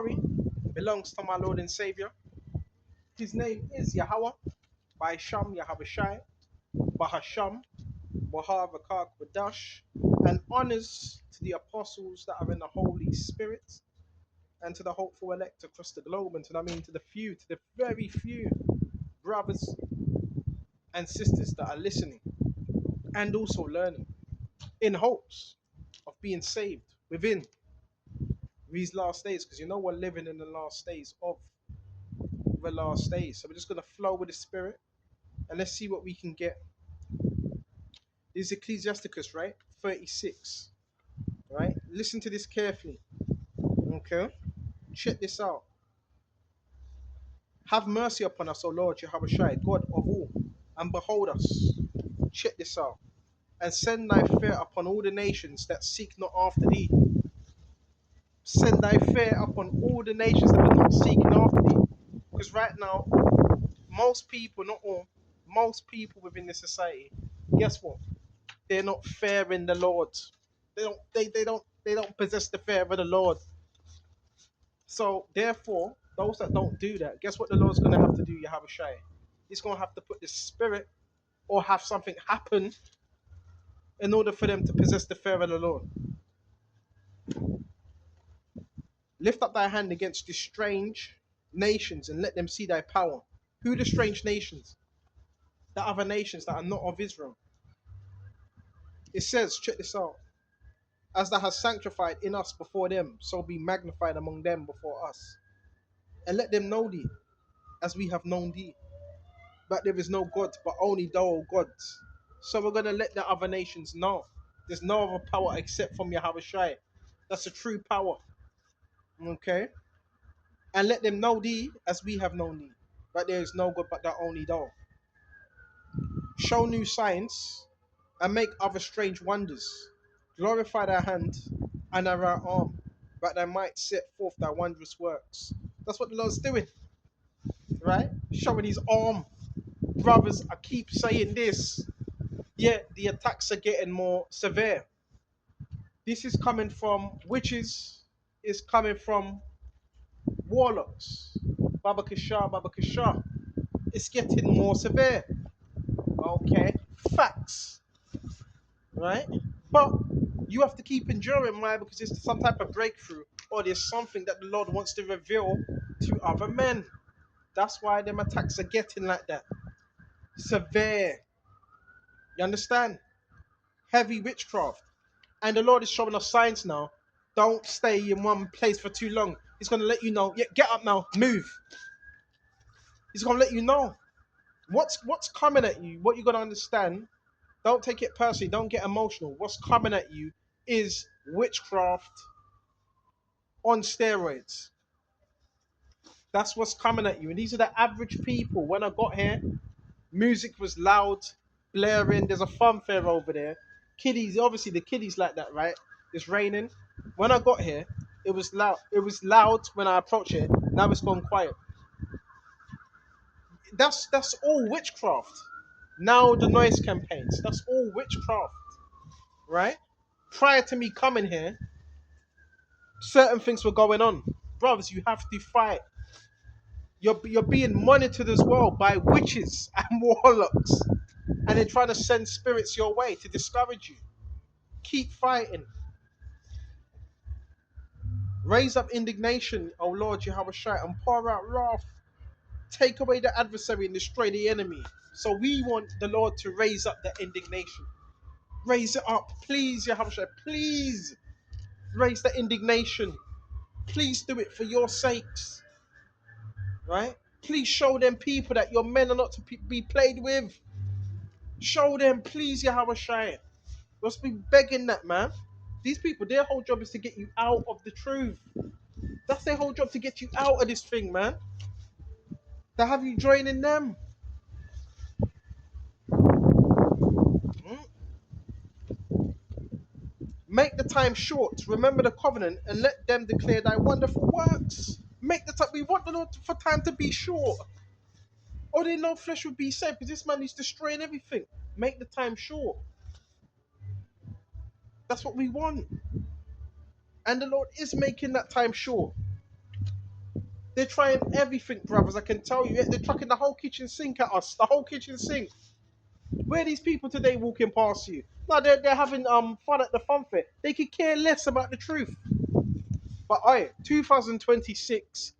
glory belongs to my Lord and Savior. His name is Yahweh, by Sham Yahawashi, Bahasham, Wahavakak Wadash, and honors to the apostles that are in the Holy Spirit, and to the hopeful elect across the globe, and to the few, to the very few brothers and sisters that are listening and also learning in hopes of being saved within these last days, because we're living in the last days of the last days. So we're just going to flow with the Spirit and let's see what we can get. This is Ecclesiasticus, right? 36, right? Listen to this carefully, okay? Check this out. Have mercy upon us, O Lord Yahawashi, God of all, and behold us. Check this out. And send thy fear upon all the nations that seek not after thee. Send thy fear upon all the nations that are not seeking after thee. Because right now, most people, not all, most people within this society, guess what? They're not fearing the Lord. They don't possess the fear of the Lord. So therefore, those that don't do that, guess what the Lord's gonna have to do, Yahawashi? He's gonna have to put the spirit or have something happen in order for them to possess the fear of the Lord. Lift up thy hand against the strange nations and let them see thy power. Who are the strange nations? The other nations that are not of Israel. It says, check this out. As thou hast sanctified in us before them, so be magnified among them before us. And let them know thee, as we have known thee. But there is no God, but only thou, O God. So we're going to let the other nations know. There's no other power except from Yahawashi. That's a true power. Okay? And let them know thee as we have known thee. But there is no God but thou, only thou. Show new signs and make other strange wonders. Glorify thy hand and thy right arm, that thou might set forth thy wondrous works. That's what the Lord's doing, right? Showing his arm. Brothers, I keep saying this, yet the attacks are getting more severe. This is coming from witches, is coming from warlocks. Baba Kasha. It's getting more severe. Okay, facts, right? But you have to keep enduring, why? Because it's some type of breakthrough, or there's something that the Lord wants to reveal to other men. That's why them attacks are getting like that. Severe. You understand? Heavy witchcraft. And the Lord is showing us signs now. Don't stay in one place for too long. He's going to let you know. Yeah, get up now. Move. He's going to let you know. What's coming at you, what you're going to understand. Don't take it personally. Don't get emotional. What's coming at you is witchcraft on steroids. That's what's coming at you. And these are the average people. When I got here, music was loud, blaring. There's a fun fair over there. Kiddies, obviously the kiddies like that, right? It's raining. When I got here, it was loud. It was loud when I approached it. Now it's gone quiet. That's all witchcraft. Now the noise campaigns. That's all witchcraft, right? Prior to me coming here, certain things were going on. Brothers, you have to fight. You're being monitored as well by witches and warlocks, and they're trying to send spirits your way to discourage you. Keep fighting. Raise up indignation, O Lord Yahawashi, and pour out wrath. Take away the adversary and destroy the enemy. So we want the Lord to raise up the indignation. Raise it up, please, Yahawashi. Please raise the indignation. Please do it for your sakes, right? Please show them people that your men are not to be played with. Show them, please, Yahawashi. Must be begging that, man. These people, their whole job is to get you out of the truth. That's their whole job, to get you out of this thing, man. To have you joining them. Make the time short. Remember the covenant and let them declare thy wonderful works. Make the time. We want the Lord for time to be short. Or then no flesh would be saved, because this man is destroying everything. Make the time short. That's what we want. And the Lord is making that time short. They're trying everything, brothers. I can tell you. They're chucking the whole kitchen sink at us. The whole kitchen sink. Where are these people today walking past you? No, they're having fun at the fun fair. They could care less about the truth. But 2026,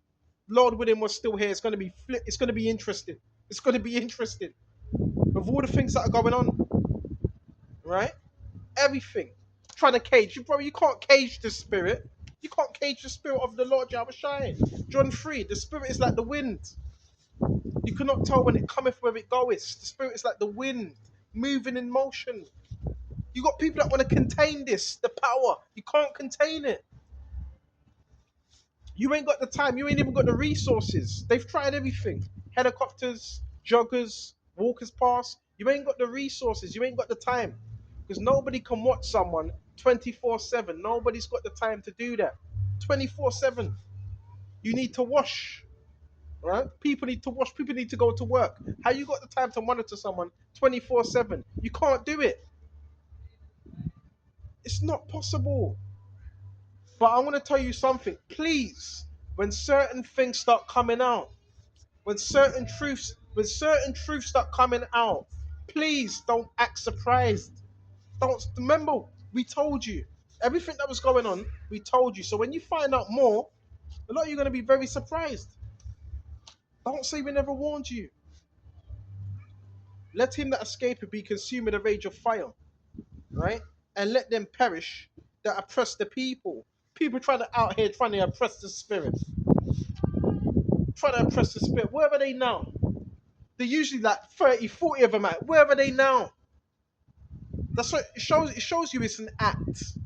Lord willing, was still here. It's gonna be It's gonna be interesting. It's gonna be interesting with all the things that are going on, right? Everything. Trying to cage you, bro. You can't cage the spirit. You can't cage the spirit of the Lord Yahawashi. John 3, the spirit is like the wind. You cannot tell when it cometh where it goeth. The spirit is like the wind, moving in motion. You got people that want to contain this, the power. You can't contain it. You ain't got the time. You ain't even got the resources. They've tried everything. Helicopters, joggers, walkers pass. You ain't got the resources. You ain't got the time. Because nobody can watch someone 24/7. Nobody's got the time to do that. 24/7. You need to wash. Right? People need to wash. People need to go to work. How you got the time to monitor someone 24/7? You can't do it. It's not possible. But I want to tell you something. Please, when certain things start coming out, when certain truths start coming out, please don't act surprised. Don't remember we told you everything that was going on. We told you. So when you find out more, a lot of you are going to be very surprised. Don't say we never warned you. Let him that escapeth be consumed with a rage of fire, right? And let them perish that oppress the people. People trying to out here trying to oppress the spirit, trying to oppress the spirit. Where are they now? They're usually like 30, 40 of them out. Where are they now? That's what it shows. It shows you it's an act.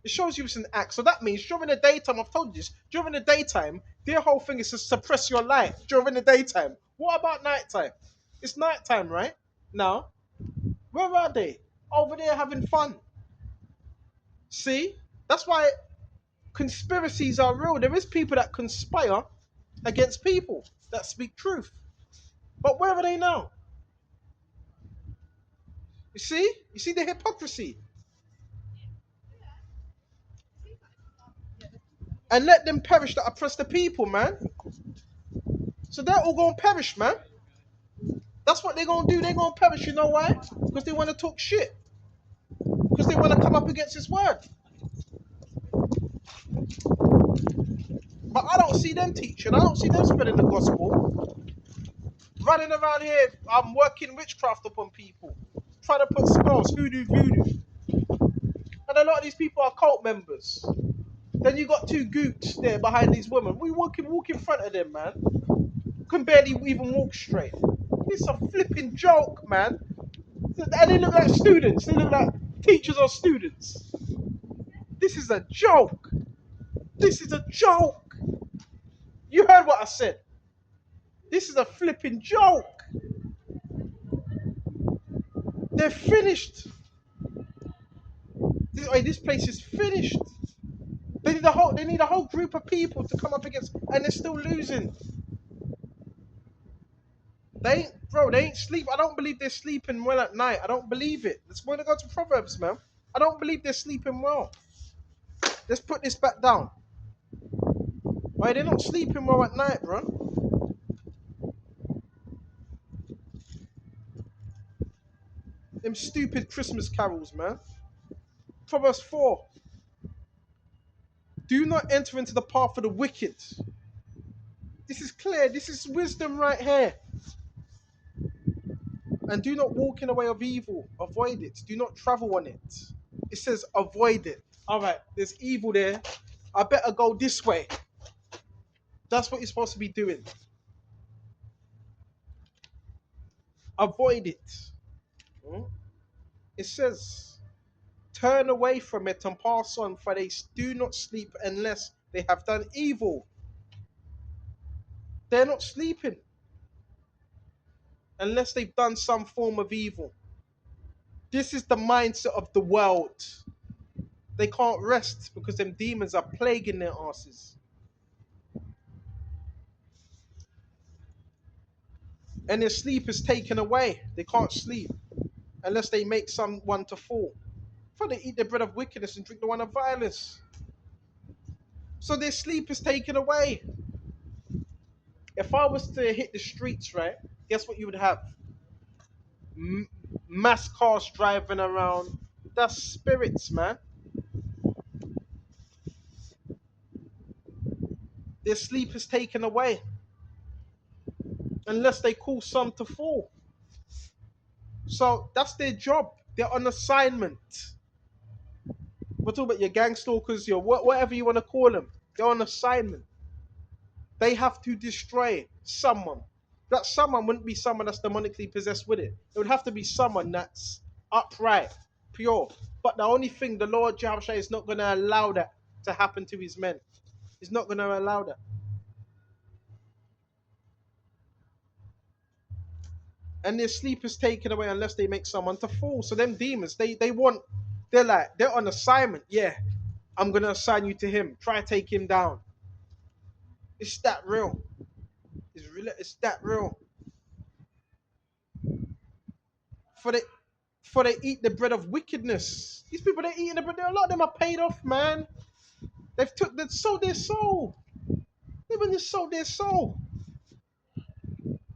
It shows you it's an act. So that means during the daytime, I've told you this, during the daytime, their whole thing is to suppress your light during the daytime. What about nighttime? It's nighttime, right? Now, where are they? Over there having fun. See? That's why conspiracies are real. There is people that conspire against people that speak truth. But where are they now? You see? You see the hypocrisy? And let them perish that oppress the people, man. So they're all gonna perish, man. That's what they're gonna do. They're gonna perish. You know why? Because they want to talk shit. Because they want to come up against his word. But I don't see them teaching. I don't see them spreading the gospel. Running around here, I'm working witchcraft upon people. Trying to put spells, voodoo, voodoo. And a lot of these people are cult members. Then you got two goots there behind these women. We walk in front of them, man. Can barely even walk straight. It's a flipping joke, man. And they look like students. They look like teachers or students. This is a joke. This is a joke. You heard what I said. This is a flipping joke. They're finished. This place is finished. They need a whole group of people to come up against, and they're still losing. They ain't sleep. I don't believe they're sleeping well at night. I don't believe it. Let's go to Proverbs, man. I don't believe they're sleeping well. Let's put this back down. Why they're not sleeping well at night, bro? Them stupid Christmas carols, man. Proverbs 4. Do not enter into the path of the wicked. This is clear. This is wisdom right here. And do not walk in the way of evil. Avoid it. Do not travel on it. It says avoid it. All right, there's evil there. I better go this way. That's what you're supposed to be doing. Avoid it. It says, turn away from it and pass on, for they do not sleep unless they have done evil. They're not sleeping unless they've done some form of evil. This is the mindset of the world. They can't rest because them demons are plaguing their asses. And their sleep is taken away. They can't sleep unless they make someone to fall. For they eat the bread of wickedness and drink the wine of violence. So their sleep is taken away. If I was to hit the streets, right, guess what you would have? M- Mass cars driving around. That's spirits, man. Their sleep is taken away unless they call some to fall. So that's their job. They're on assignment. We're talking about your gang stalkers, your whatever you want to call them. They're on assignment. They have to destroy someone. That someone wouldn't be someone that's demonically possessed with it. It would have to be someone that's upright, pure. But the only thing, the Lord Yahawashi is not going to allow that to happen to his men. He's not going to allow that. And their sleep is taken away unless they make someone to fall. So them demons, they're on assignment. Yeah, I'm going to assign you to him. Try to take him down. It's that real. It's that real. For they for they eat the bread of wickedness. These people they're eating the bread. A lot of them are paid off, man. They sold their soul. They've been just sold their soul.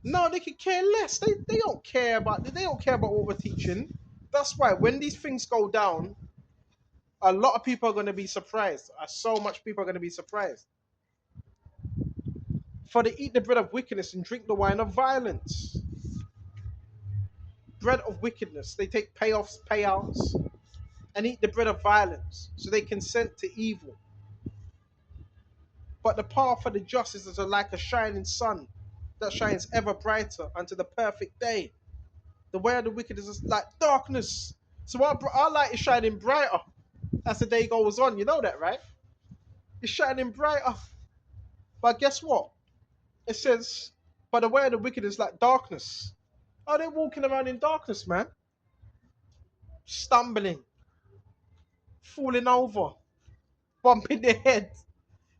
No, they could care less. They don't care about what we're teaching. That's why when these things go down, a lot of people are going to be surprised. So much people are going to be surprised. For they eat the bread of wickedness and drink the wine of violence. Bread of wickedness. They take payoffs, payouts, and eat the bread of violence. So they consent to evil. But the path of the just is like a shining sun that shines ever brighter unto the perfect day. The way of the wicked is like darkness. So our light is shining brighter as the day goes on. You know that, right? It's shining brighter. But guess what? It says, but the way of the wicked is like darkness. Oh, they're walking around in darkness, man. Stumbling, falling over, bumping their head.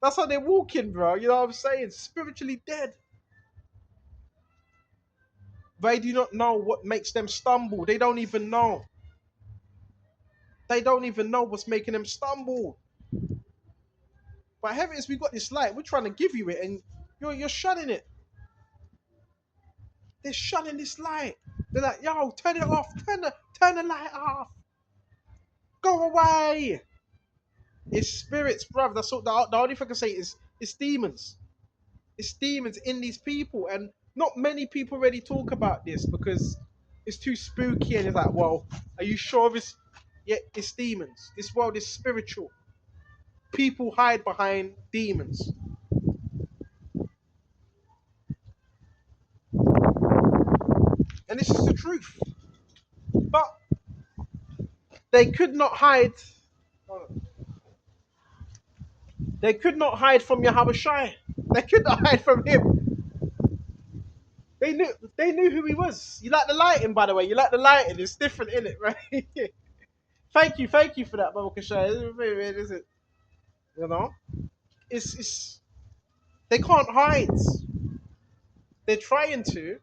That's how they're walking, bro. You know what I'm saying? Spiritually dead. They do not know what makes them stumble. They don't even know. They don't even know what's making them stumble. But heaven is, we got this light. We're trying to give you it, and you're shunning it. They're shunning this light. They're like, yo, turn it off. Turn the light off. Go away. It's spirits, bruv. That's what the only thing I can say is it's demons. It's demons in these people, and not many people really talk about this because it's too spooky. And it's like, well, are you sure it's? Yeah, it's demons. This world is spiritual. People hide behind demons. And this is the truth. But they could not hide. They could not hide from Yahawashi. They could not hide from him. They knew who he was. You like the lighting, by the way. You like the lighting. It's different, in it, right? Thank you for that, Baba Kashai. It's very weird, is it? You know? It's they can't hide. They're trying to.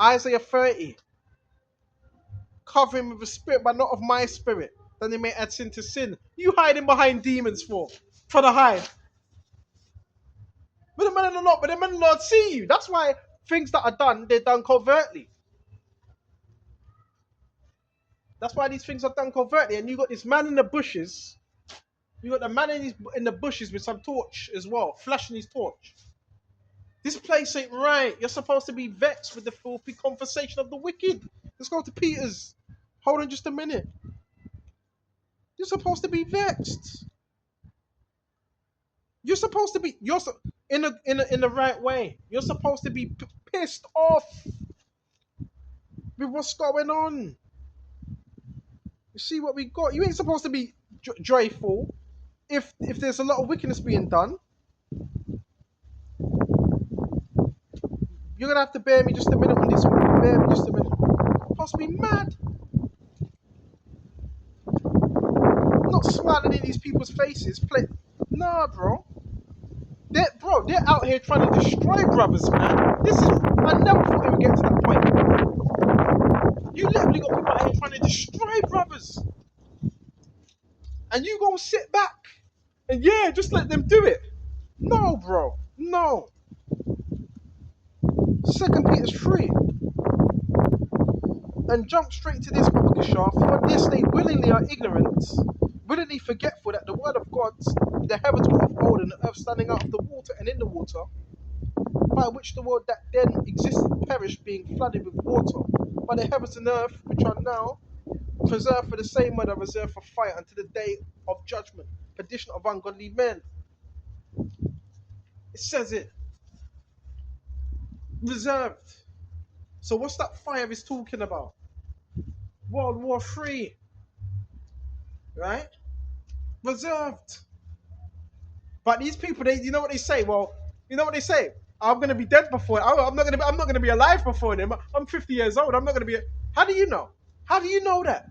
Isaiah 30. Cover him with a spirit, but not of my spirit. Then they may add sin to sin. You hiding behind demons for? Trying to hide. But the men of the Lord see you. That's why things that are done, they're done covertly. That's why these things are done covertly. And you got this man in the bushes. You got the man in the bushes with some torch as well, flashing his torch. This place ain't right. You're supposed to be vexed with the filthy conversation of the wicked. Let's go to Peter's. Hold on just a minute. You're supposed to be vexed. You're supposed to be in the right way. You're supposed to be pissed off with what's going on. You see what we got. You ain't supposed to be joyful if there's a lot of wickedness being done. You're gonna have to bear me just a minute on this one. Bear me just a minute. Supposed to be mad. Not smiling in these people's faces. Nah, bro. They're out here trying to destroy brothers, man. I never thought it would get to that point. You literally got people out here trying to destroy brothers. And you gonna sit back and yeah, just let them do it. No, bro. No. Second Peter's 3. And jump straight to this, Baba Kishar. For this they willingly are ignorant, willingly forgetful that the word of God, the heavens were of old and the earth standing out of the water and in the water, by which the world that then existed perished, being flooded with water. But the heavens and earth, which are now preserved for the same word, are reserved for fire until the day of judgment, perdition of ungodly men. It says it. Reserved. So what's that fire is talking about? World War III. Right? Reserved. But these people, you know what they say? Well, you know what they say? I'm gonna be dead before. I'm not gonna be alive before them. I'm 50 years old. I'm not gonna be. How do you know? How do you know that?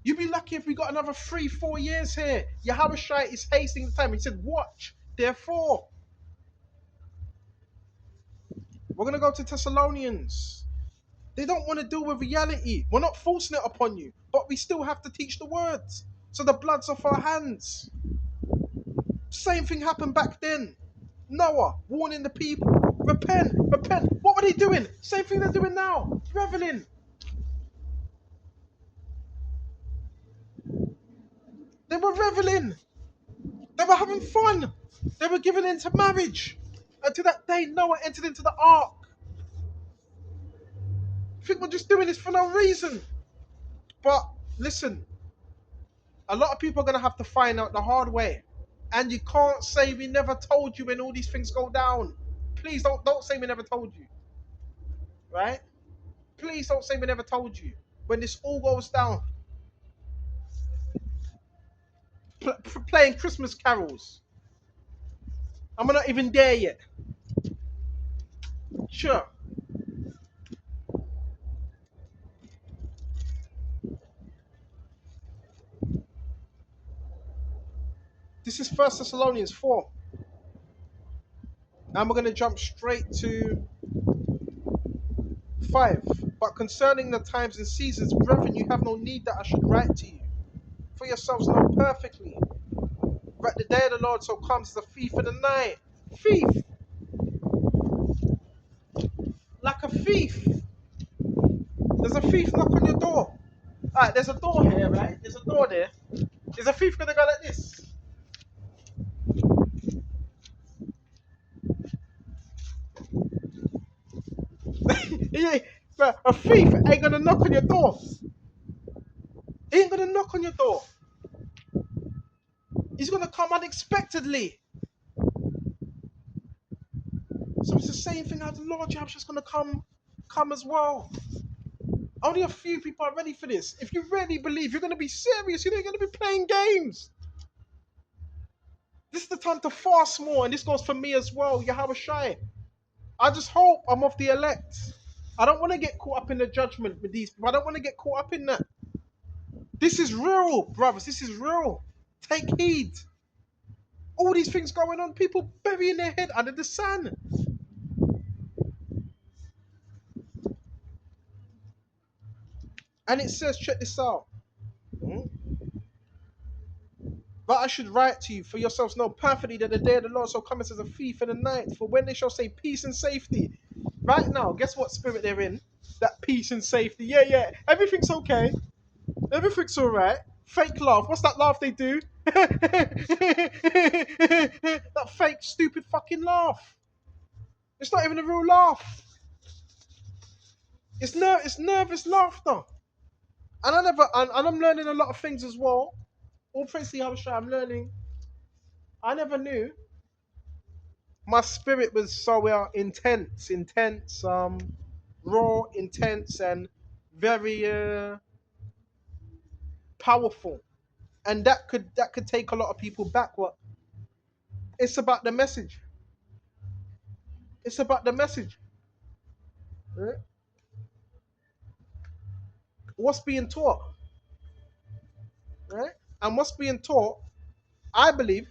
You'd be lucky if we got another 3, 4 years here. Yahawashi is hasting the time. He said, "Watch, therefore." We're gonna go to Thessalonians. They don't want to deal with reality. We're not forcing it upon you, but we still have to teach the words. So the blood's off our hands. Same thing happened back then. Noah warning the people, repent, repent. What were they doing? Same thing they're doing now, reveling. They were reveling. They were having fun. They were giving in to marriage. Until that day Noah entered into the ark. I think we're just doing this for no reason. But listen, a lot of people are going to have to find out the hard way. And you can't say we never told you when all these things go down. Please don't say we never told you. Right? Please don't say we never told you. When this all goes down, playing Christmas carols. I'm not even there yet. Sure. This is First Thessalonians 4. Now we're going to jump straight to 5. But concerning the times and seasons, brethren, you have no need that I should write to you. For yourselves know perfectly that the day of the Lord so comes as a thief in the night. Thief! Like a thief. There's a thief knock on your door. Alright, there's a door here, right? There's a door there. Is a thief gonna go like this? Yeah, but a thief ain't gonna knock on your door. He ain't gonna knock on your door. He's gonna come unexpectedly. So it's the same thing how the Lord Yahweh's gonna come as well. Only a few people are ready for this. If you really believe, you're gonna be serious. You're not gonna be playing games. This is the time to fast more, and this goes for me as well. Yahawashi. I just hope I'm of the elect. I don't want to get caught up in the judgment with these people. I don't want to get caught up in that. This is real, brothers. This is real. Take heed. All these things going on, people burying their head under the sand. And it says, check this out. But I should write to you, for yourselves know perfectly that the day of the Lord shall come as a thief in the night. For when they shall say peace and safety, right now, guess what spirit they're in? That peace and safety. Yeah, yeah. Everything's okay. Everything's all right. Fake laugh. What's that laugh they do? That fake, stupid fucking laugh. It's not even a real laugh. It's nervous laughter. And I'm learning a lot of things as well. All praise to Yahawashi, I'm learning. I never knew my spirit was so intense, raw, intense, and very powerful. And that could take a lot of people back. What? It's about the message. It's about the message. Right? What's being taught, right? And what's being taught, I believe,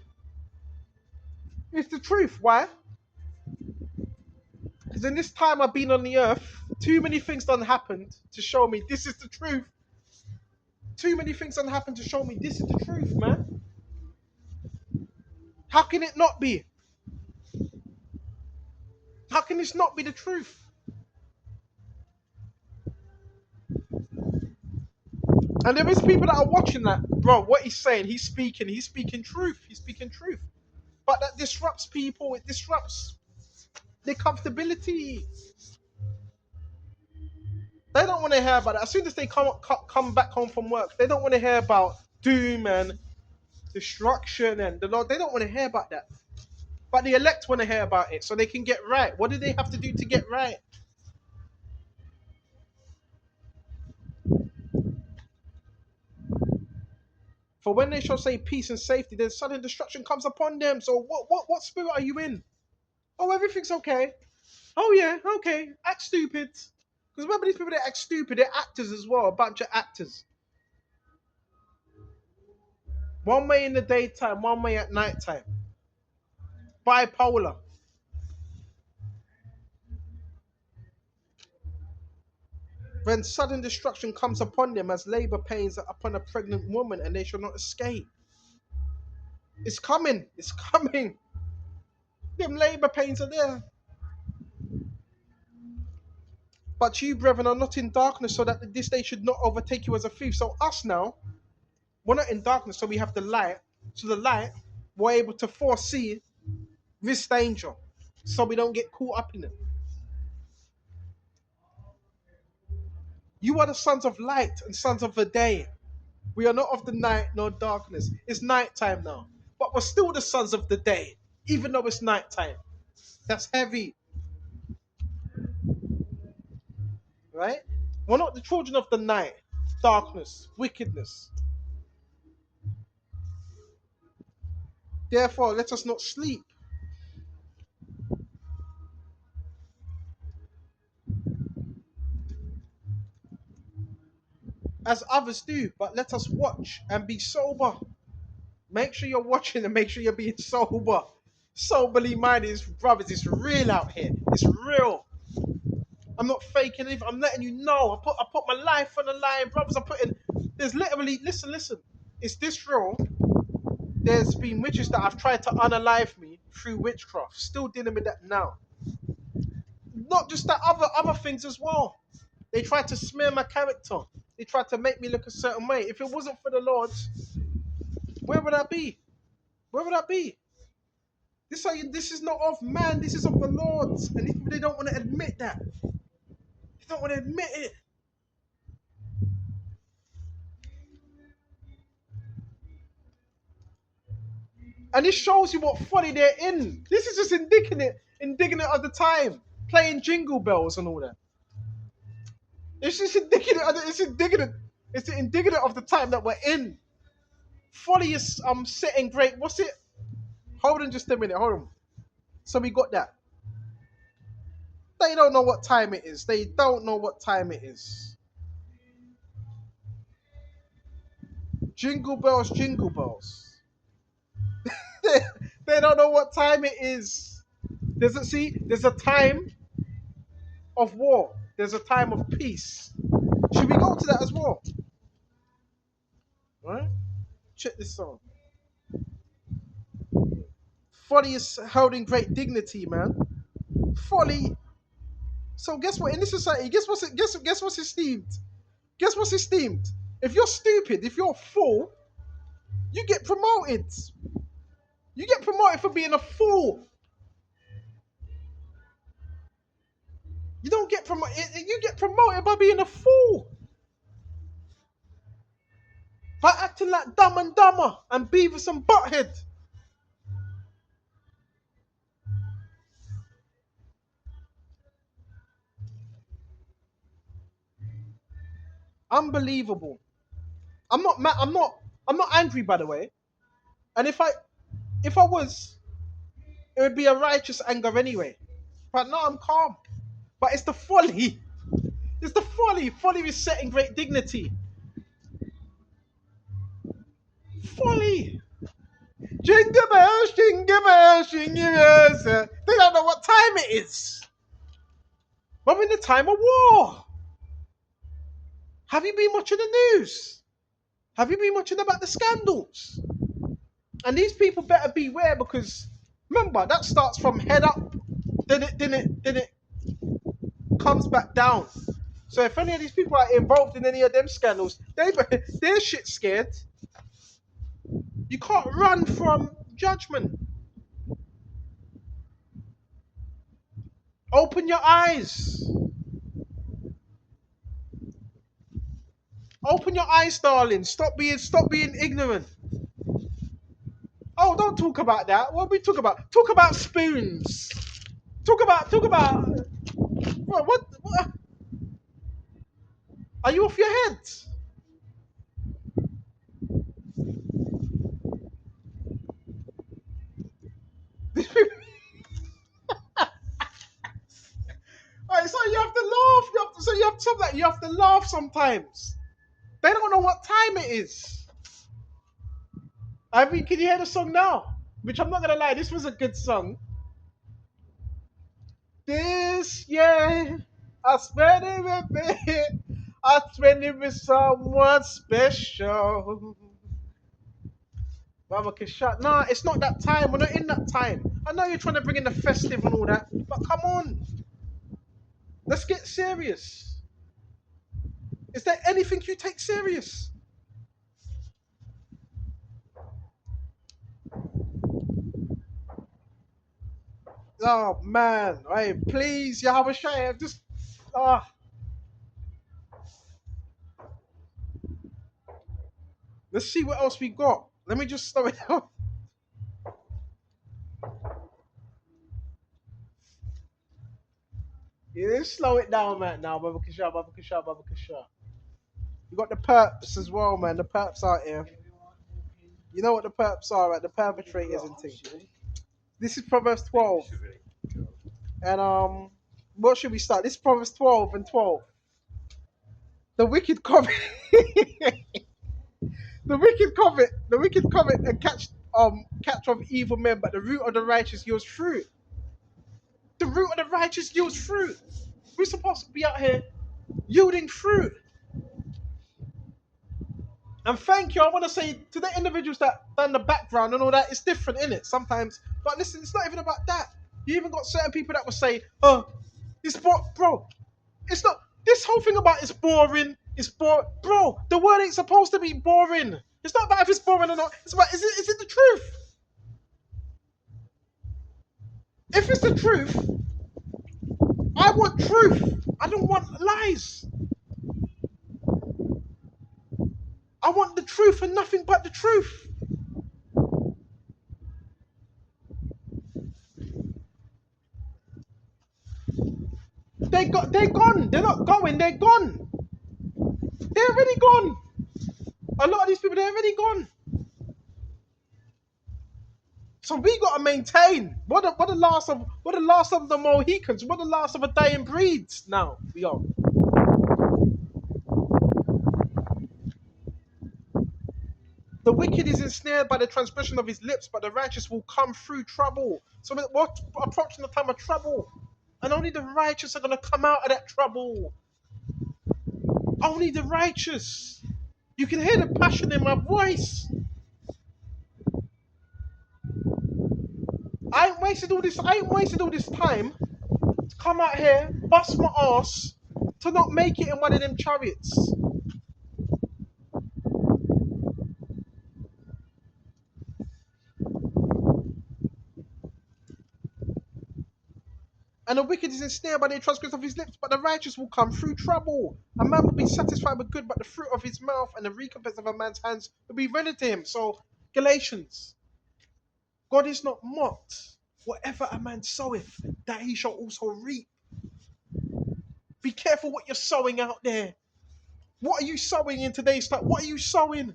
is the truth. Why? Because in this time I've been on the earth, too many things done happened to show me this is the truth. Too many things done happened to show me this is the truth, man. How can it not be? How can this not be the truth? And there is people that are watching that, bro. What he's saying, he's speaking truth. He's speaking truth. But that disrupts people. It disrupts their comfortability. They don't want to hear about it. As soon as they come back home from work, they don't want to hear about doom and destruction and the Lord. They don't want to hear about that. But the elect want to hear about it so they can get right. What do they have to do to get right? For when they shall say peace and safety, then sudden destruction comes upon them. So what spirit are you in? Oh, everything's okay. Oh yeah, okay. Act stupid. Because remember these people that act stupid, they're actors as well, a bunch of actors. One way in the daytime, one way at nighttime. Bipolar. When sudden destruction comes upon them as labor pains upon a pregnant woman, and they shall not escape. It's coming. It's coming. Them labor pains are there. But you, brethren, are not in darkness, so that this day should not overtake you as a thief. So us now, we're not in darkness, so we have the light. So the light, we're able to foresee this danger, so we don't get caught up in it. You are the sons of light and sons of the day. We are not of the night nor darkness. It's nighttime now, but we're still the sons of the day, even though it's nighttime. That's heavy, right? We're not the children of the night, darkness, wickedness. Therefore, let us not sleep. As others do, but let us watch and be sober. Make sure you're watching and make sure you're being sober. Soberly minded, brothers, it's real out here. It's real. I'm not faking anything. I'm letting you know. I put my life on the line, brothers. There's literally, listen. It's this real. There's been witches that have tried to unalive me through witchcraft. Still dealing with that now. Not just that, other things as well. They tried to smear my character. They tried to make me look a certain way. If it wasn't for the Lord, where would I be? Where would I be? This is not of man. This is of the Lord. And they don't want to admit that. They don't want to admit it. And this shows you what folly they're in. This is just indignant of the time. Playing jingle bells and all that. It's just indignant. It's indignant of the time that we're in. Folly is setting great. What's it? Hold on just a minute. Hold on. So we got that. They don't know what time it is. They don't know what time it is. Jingle bells, jingle bells. They don't know what time it is. There's a time of war. There's a time of peace. Should we go to that as well? Right? Check this out. Folly is held in great dignity, man. Folly. So guess what? In this society, guess what's esteemed? Guess what's esteemed? If you're stupid, if you're a fool, you get promoted. You get promoted for being a fool. You don't get promoted. You get promoted by being a fool. By acting like Dumb and Dumber and Beavis and Butthead. Unbelievable. I'm not mad. I'm not angry, by the way. And if I was, it would be a righteous anger anyway. But no, I'm calm. But it's the folly. It's the folly. Folly is set in great dignity. Folly. Jingle bells, jingle bells, jingle bells. They don't know what time it is. We're in the time of war. Have you been watching the news? Have you been watching about the scandals? And these people better beware, because remember, that starts from head up. then it comes back down. So if any of these people are involved in any of them scandals, they're shit scared. You can't run from judgment. Open your eyes. Open your eyes, darling. Stop being ignorant. Oh, don't talk about that. What we talk about? Talk about spoons. Talk about. What? Are you off your head? Alright, so you have to laugh. You have to laugh sometimes. They don't know what time it is. I mean, can you hear the song now? Which I'm not gonna lie, this was a good song. This year, I spent it I spent it with someone special. Mama can shut. Nah, it's not that time. We're not in that time. I know you're trying to bring in the festive and all that, but come on, let's get serious. Is there anything you take serious? Oh man, hey, please, Yahawashi, just ah. Let's see what else we got. Let me just slow it down. Yeah, let's slow it down, man. Now, Baba Kisha, Baba Kisha, Baba Kisha. You got the perps as well, man. The perps out here. You know what the perps are, right? The perpetrators and things. This is Proverbs 12. And what should we start? This is Proverbs 12 and 12. The wicked covet the wicked covet and catch of evil men, but the root of the righteous yields fruit. The root of the righteous yields fruit. We're supposed to be out here yielding fruit. And thank you. I want to say to the individuals that done the background and all that, it's different, in it sometimes. But listen, it's not even about that. You even got certain people that will say, "Oh, it's bro. It's not. This whole thing about it's boring. It's bro. The word ain't supposed to be boring. It's not about if it's boring or not. It's about is it the truth? If it's the truth, I want truth. I don't want lies. I want the truth and nothing but the truth." They're gone. They're not going. They're gone. They're already gone. A lot of these people, they're already gone. So we gotta maintain. What the last of the Mohicans? What the last of a dying breeds? Now we are. The wicked is ensnared by the transgression of his lips, but the righteous will come through trouble. So we're approaching the time of trouble, and only the righteous are gonna come out of that trouble. Only the righteous. You can hear the passion in my voice. I ain't wasted all this time to come out here, bust my ass, to not make it in one of them chariots. And the wicked is ensnared by the transgression of his lips, but the righteous will come through trouble. A man will be satisfied with good, but the fruit of his mouth and the recompense of a man's hands will be rendered to him. So, Galatians, God is not mocked. Whatever a man soweth, that he shall also reap. Be careful what you're sowing out there. What are you sowing in today's time? What are you sowing?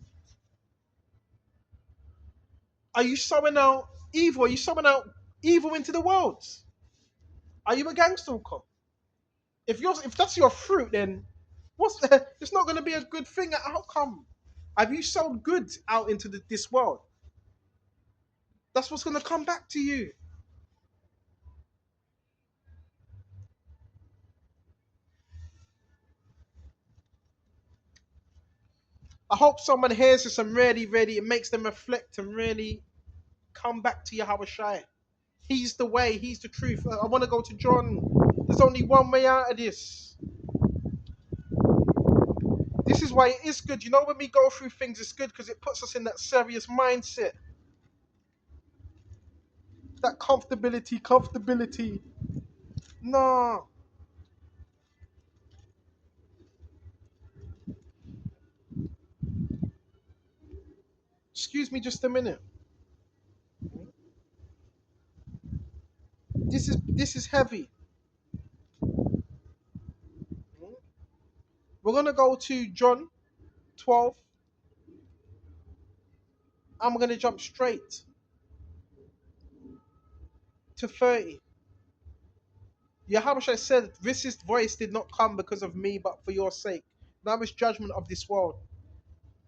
Are you sowing out evil? Are you sowing out evil into the world? Are you a gangster? If that's your fruit, then it's not going to be a good thing outcome. Have you sown good out into this world? That's what's going to come back to you. I hope someone hears this and really, really, it makes them reflect and really come back to Yahawashi. He's the way, he's the truth. I want to go to John. There's only one way out of this. This is why it is good. You know, when we go through things, it's good because it puts us in that serious mindset. That comfortability. No. Excuse me just a minute. This is heavy. We're gonna go to John 12. I'm gonna jump straight to 30. Yahawashi said, "This voice did not come because of me, but for your sake. Now is judgment of this world.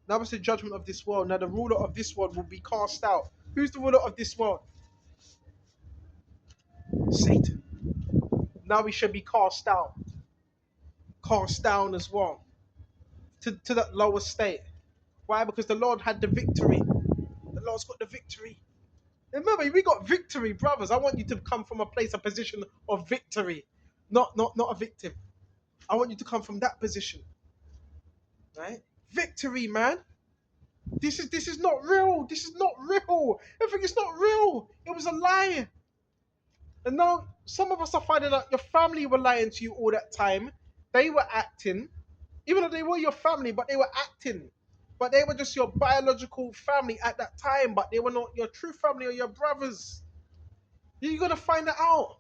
Now is the judgment of this world. Now the ruler of this world will be cast out." Who's the ruler of this world? Satan. Now we should be cast out, cast down as well, to that lower state. Why? Because the Lord had the victory. The Lord's got the victory. Remember, we got victory, brothers. I want you to come from a place, a position of victory, not a victim. I want you to come from that position, right? Victory, man. This is not real. This is not real. Everything is not real. It was a lie. And now some of us are finding out your family were lying to you all that time. They were acting, even though they were your family, but they were acting. But they were just your biological family at that time, but they were not your true family or your brothers. You gotta find that out.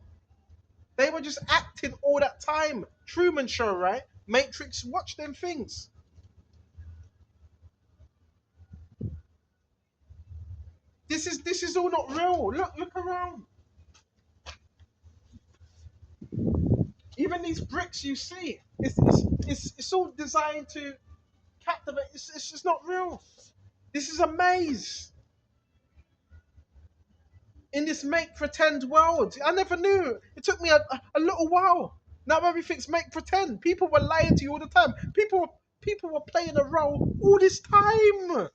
They were just acting all that time. Truman Show, right? Matrix, watch them things. This is all not real. Look around. Even these bricks you see, it's all designed to captivate. It's just not real. This is a maze in this make pretend world. I never knew. It took me a little while. Now everything's make pretend. People were lying to you all the time. People were playing a role all this time.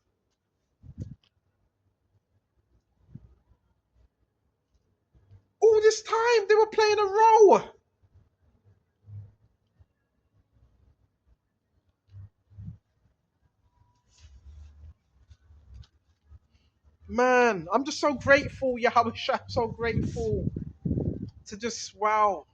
All this time they were playing a role. Man, I'm just so grateful, Yahawashi. I'm so grateful to just wow.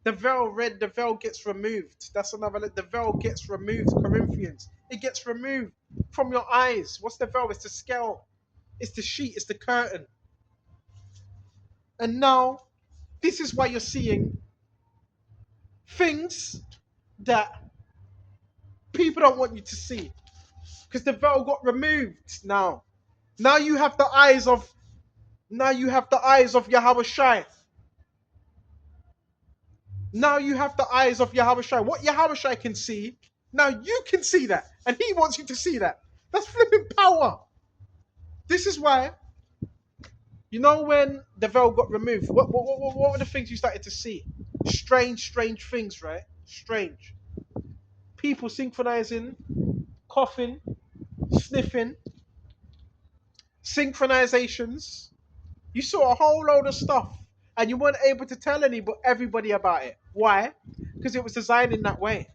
The veil gets removed. That's another. The veil gets removed. Corinthians, it gets removed from your eyes. What's the veil? It's the scale. It's the sheet. It's the curtain. And now, this is why you're seeing things that people don't want you to see, because the veil got removed. Now you have the eyes of. Now you have the eyes of Yahawashi. Now you have the eyes of Yahawashi. What Yahawashi can see, now you can see that. And he wants you to see that. That's flipping power. This is why, when the veil got removed, what were the things you started to see? Strange things, right? Strange. People synchronizing, coughing, sniffing, synchronizations. You saw a whole load of stuff. And you weren't able to tell everybody about it. Why? Because it was designed in that way.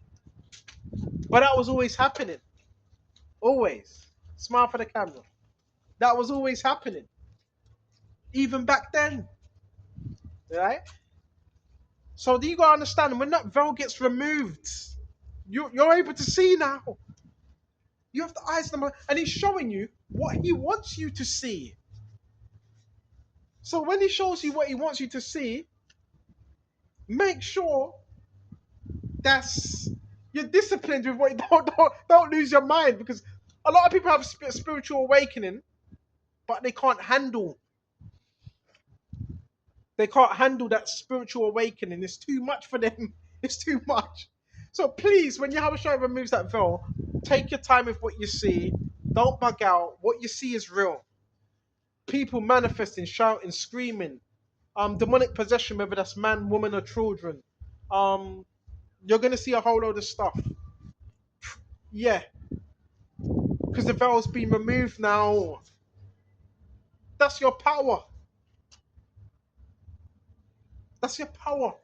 But that was always happening. Always. Smile for the camera. That was always happening. Even back then. Right? So you gotta understand, when that veil gets removed, you're able to see now. You have the eyes of the man, and he's showing you what he wants you to see. So when he shows you what he wants you to see, make sure that's you're disciplined with what. Don't lose your mind, because a lot of people have spiritual awakening, but they can't handle. They can't handle that spiritual awakening. It's too much for them. It's too much. So please, when Yahawashi removes that veil, take your time with what you see. Don't bug out. What you see is real. People manifesting, shouting, screaming. Demonic possession, whether that's man, woman, or children. You're gonna see a whole load of stuff. Yeah, because the veil's been removed now. That's your power. That's your power.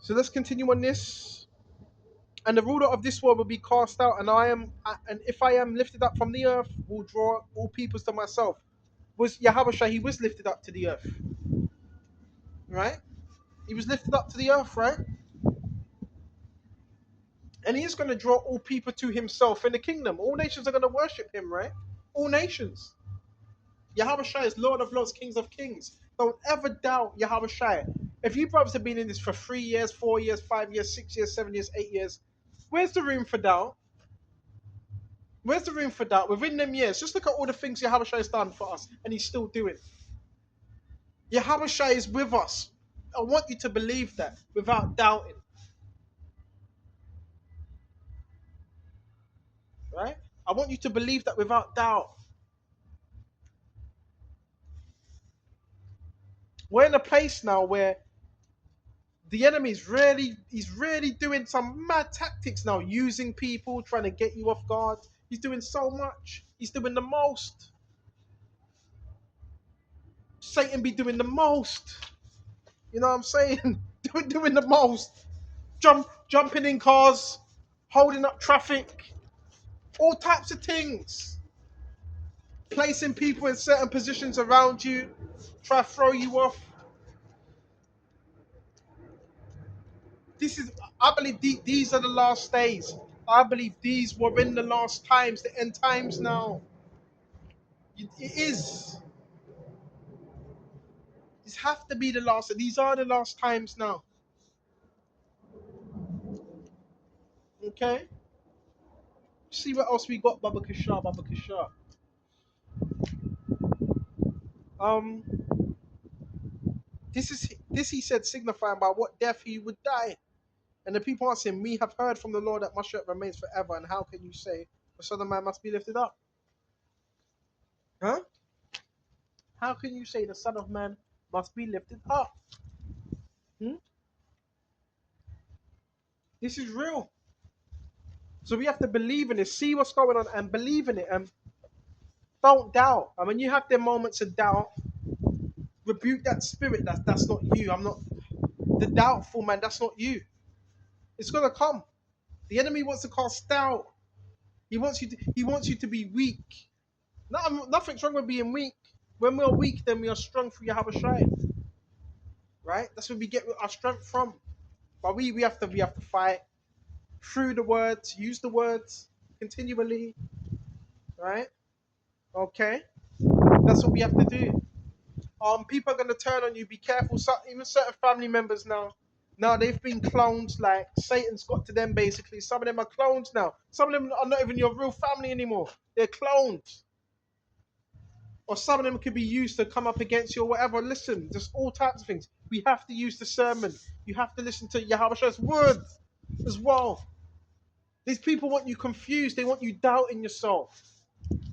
So let's continue on this. And the ruler of this world will be cast out, and if I am lifted up from the earth, will draw all peoples to myself. Was Yahawashi, he was lifted up to the earth, right? He was lifted up to the earth, right? And he is going to draw all people to himself in the kingdom. All nations are going to worship him, right? All nations. Yahawashi is Lord of Lords, Kings of Kings. Don't ever doubt Yahawashi. If you brothers have been in this for 3 years, 4 years, 5 years, 6 years, 7 years, 8 years, where's the room for doubt? Where's the room for doubt? Within them years, just look at all the things Yahawashi has done for us, and he's still doing. Yahawashi is with us. I want you to believe that without doubting. Right? I want you to believe that without doubt. We're in a place now where the enemy he's really doing some mad tactics now, using people, trying to get you off guard. He's doing so much. He's doing the most. Satan be doing the most. You know what I'm saying? doing the most. Jumping in cars, holding up traffic, all types of things. Placing people in certain positions around you, try to throw you off. I believe these are the last days. I believe these were in the last times, the end times now. It is. These have to be the last. These are the last times now. Okay? See what else we got, Baba Kishar, Baba Kishar. Um, this he said, signifying by what death he would die. And the people asked him, we have heard from the Lord that Mashiach remains forever, and how can you say the Son of Man must be lifted up? Huh? How can you say the Son of Man must be lifted up? Hmm? This is real. So we have to believe in it, see what's going on, and believe in it, and don't doubt. And when you have their moments of doubt, rebuke that spirit. That's not you. I'm not the doubtful man. That's not you. It's gonna come. The enemy wants to cast doubt. He wants you to be weak. Nothing's wrong with being weak. When we're weak, then we are strong through Yahawashi. Right? That's where we get our strength from. But we have to fight through the words, use the words continually. Right? Okay? That's what we have to do. People are gonna turn on you. Be careful. So, even certain family members now they've been clones. Like Satan's got to them basically. Some of them are clones now. Some of them are not even your real family anymore. They're clones. Or some of them could be used to come up against you or whatever. Listen, there's all types of things. We have to use discernment. You have to listen to Yahawashi words as well. These people want you confused. They want you doubting yourself.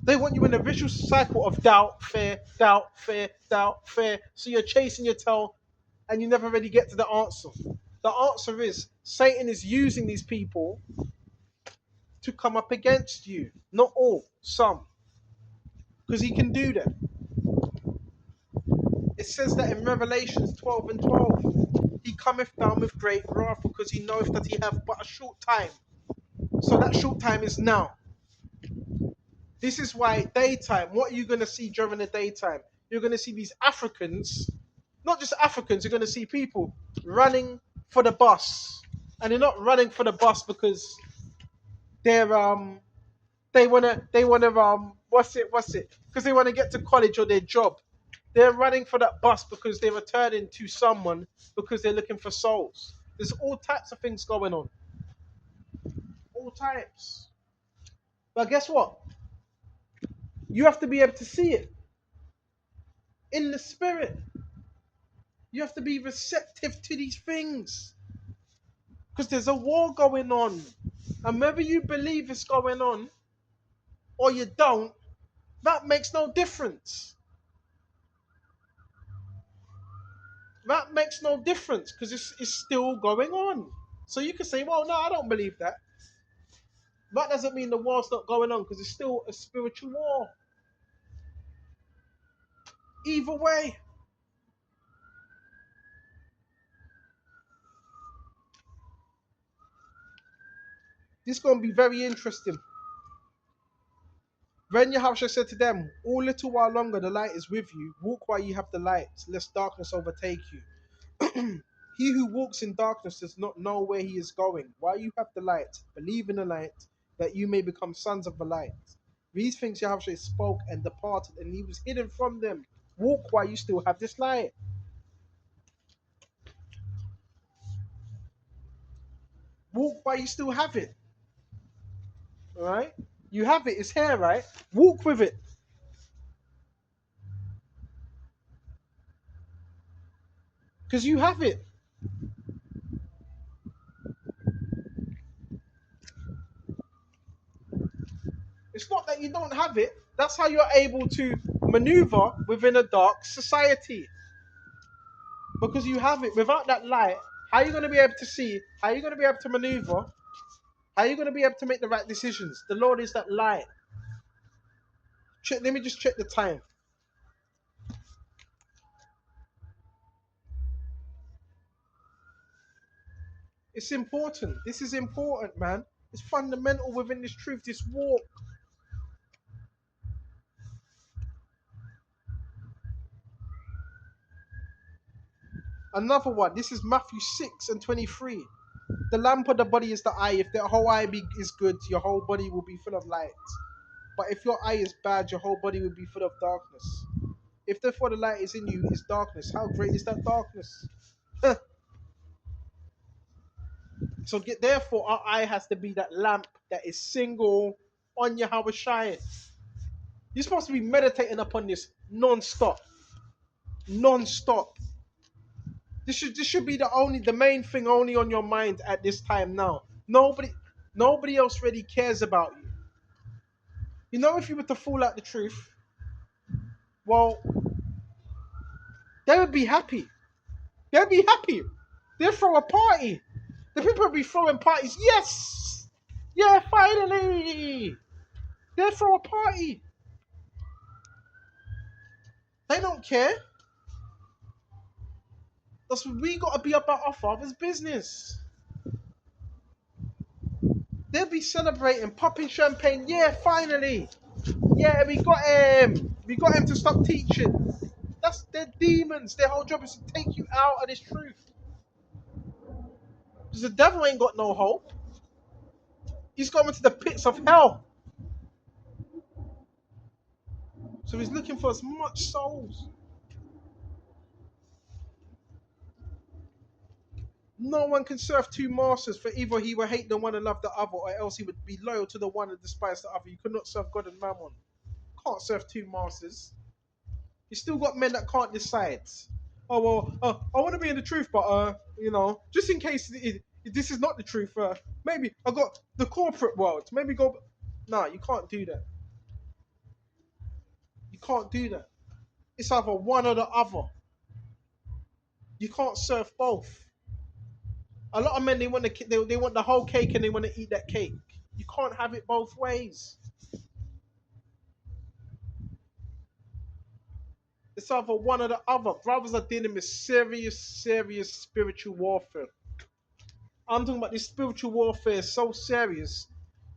They want you in a vicious cycle of doubt, fear, doubt, fear, doubt, fear. So you're chasing your tail and you never really get to the answer. The answer is Satan is using these people to come up against you. Not all, some. Because he can do that. It says that in Revelations 12 and 12. He cometh down with great wrath because he knoweth that he hath but a short time. So that short time is now. This is why daytime, what are you going to see during the daytime? You're going to see these Africans, not just Africans, you're going to see people running for the bus. And they're not running for the bus because they're they wanna what's it? Because they want to get to college or their job. They're running for that bus because they're returning to someone because they're looking for souls. There's all types of things going on. All types. But guess what? You have to be able to see it in the spirit. You have to be receptive to these things. Because there's a war going on. And whether you believe it's going on or you don't, that makes no difference. That makes no difference because it's still going on. So you can say, well, no, I don't believe that. That doesn't mean the war's not going on, because it's still a spiritual war. Either way. This is going to be very interesting. Then Yahawashi said to them, all little while longer the light is with you. Walk while you have the light, lest darkness overtake you. He who walks in darkness does not know where he is going. While you have the light, believe in the light, that you may become sons of the light. These things Yahawashi spoke and departed, and he was hidden from them. Walk while you still have this light. Walk while you still have it. All right? You have it, it's here, right? Walk with it. Because you have it. It's not that you don't have it. That's how you're able to maneuver within a dark society. Because you have it. Without that light, how are you going to be able to see? How are you going to be able to maneuver? How are you going to be able to make the right decisions? The Lord is that light. Let me just check the time. It's important. This is important, man. It's fundamental within this truth, this walk. Another one. This is Matthew 6:23. The lamp of the body is the eye. If the whole eye is good, your whole body will be full of light. But if your eye is bad, your whole body will be full of darkness. If therefore the light is in you is darkness, how great is that darkness? So therefore our eye has to be that lamp that is single on Yahawashi. You're supposed to be meditating upon this non-stop. Non-stop. This should be the main thing only on your mind at this time now. Nobody else really cares about you. You know, if you were to fall out the truth, well, they would be happy. They'd be happy. They'd throw a party. The people would be throwing parties. Yes! Yeah, finally! They'd throw a party. They don't care. That's what we got to be about our Father's business. They'll be celebrating, popping champagne. Yeah, finally. Yeah, we got him. We got him to stop teaching. They're demons. Their whole job is to take you out of this truth. Because the devil ain't got no hope. He's gone into the pits of hell. So he's looking for as much souls. No one can serve two masters, for either he will hate the one and love the other, or else he would be loyal to the one and despise the other. You could not serve God and Mammon. Can't serve two masters. You still got men that can't decide. Oh well, I want to be in the truth, but just in case this is not the truth, maybe I got the corporate world. Maybe go. No, you can't do that. You can't do that. It's either one or the other. You can't serve both. A lot of men they want they want the whole cake and they want to eat that cake. You can't have it both ways. It's either one or the other. Brothers are dealing with serious, serious spiritual warfare. I'm talking about this spiritual warfare is so serious.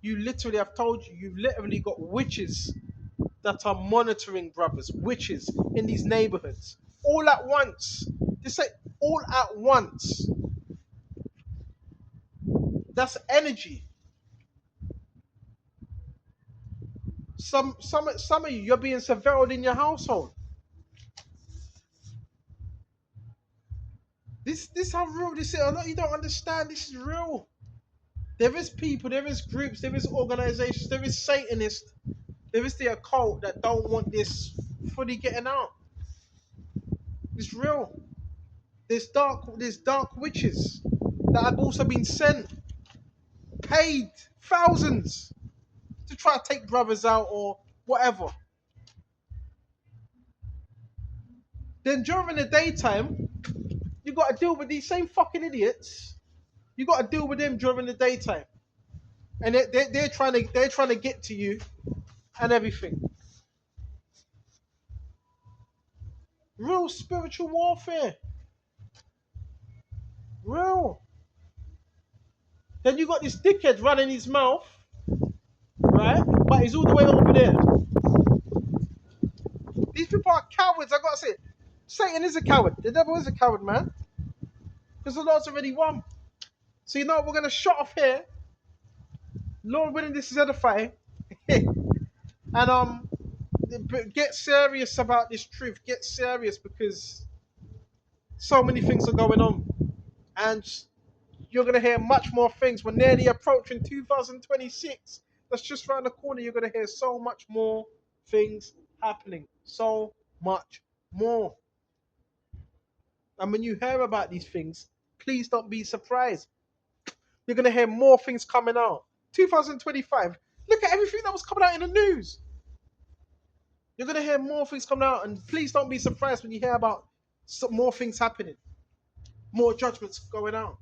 You literally, I've told you, you've literally got witches that are monitoring brothers, witches in these neighborhoods, all at once. They say all at once. That's energy. Some of you, you're being surveilled in your household. This how real this is. I know you don't understand. This is real. There is people, there is groups, there is organizations, there is Satanists, there is the occult that don't want this fully getting out. It's real. There's dark witches that have also been sent, paid thousands to try to take brothers out or whatever. Then during the daytime, you got to deal with these same fucking idiots. You got to deal with them during the daytime. and they're trying to get to you and everything. Real spiritual warfare. Real. Then you got this dickhead running his mouth, right? But he's all the way over there. These people are cowards. I gotta say, Satan is a coward. The devil is a coward, man. Because the Lord's already won. So you know what? We're gonna shut off here. Lord willing, this is edifying. And get serious about this truth. Get serious because so many things are going on, and you're gonna hear much more things. We're nearly approaching 2026. That's just around the corner. You're gonna hear so much more things happening. So much more. And when you hear about these things, please don't be surprised. You're gonna hear more things coming out. 2025. Look at everything that was coming out in the news. You're gonna hear more things coming out, and please don't be surprised when you hear about some more things happening, more judgments going out.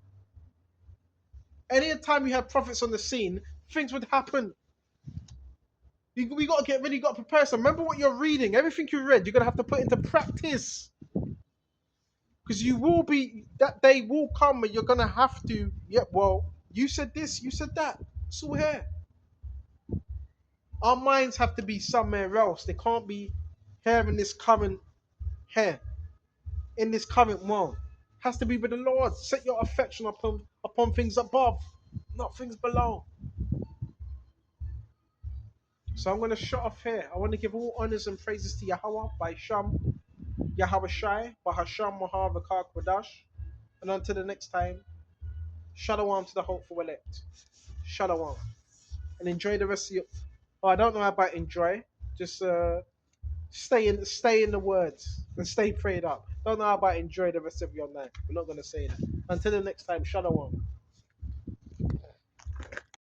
Any time you have prophets on the scene, things would happen. We got to get ready, got to prepare. So remember what you're reading. Everything you read, you're gonna have to put into practice, because you will be, that day will come and you're gonna have to. Yeah, well, you said this, you said that. It's all here. Our minds have to be somewhere else. They can't be here in this current here, in this current world. Has to be with the Lord. Set your affection upon things above, not things below. So I'm going to shut off here. I want to give all honors and praises to Yahweh by Sham, Yahawashi, by Hasham Mahavakar Kodash. And until the next time, Shalom to the hopeful elect. Shalom. And enjoy the rest of your. Oh, I don't know about enjoy. Just stay in the words and stay prayed up. Don't know about enjoy the rest of your night. We're not going to say that. Until the next time, Shalom.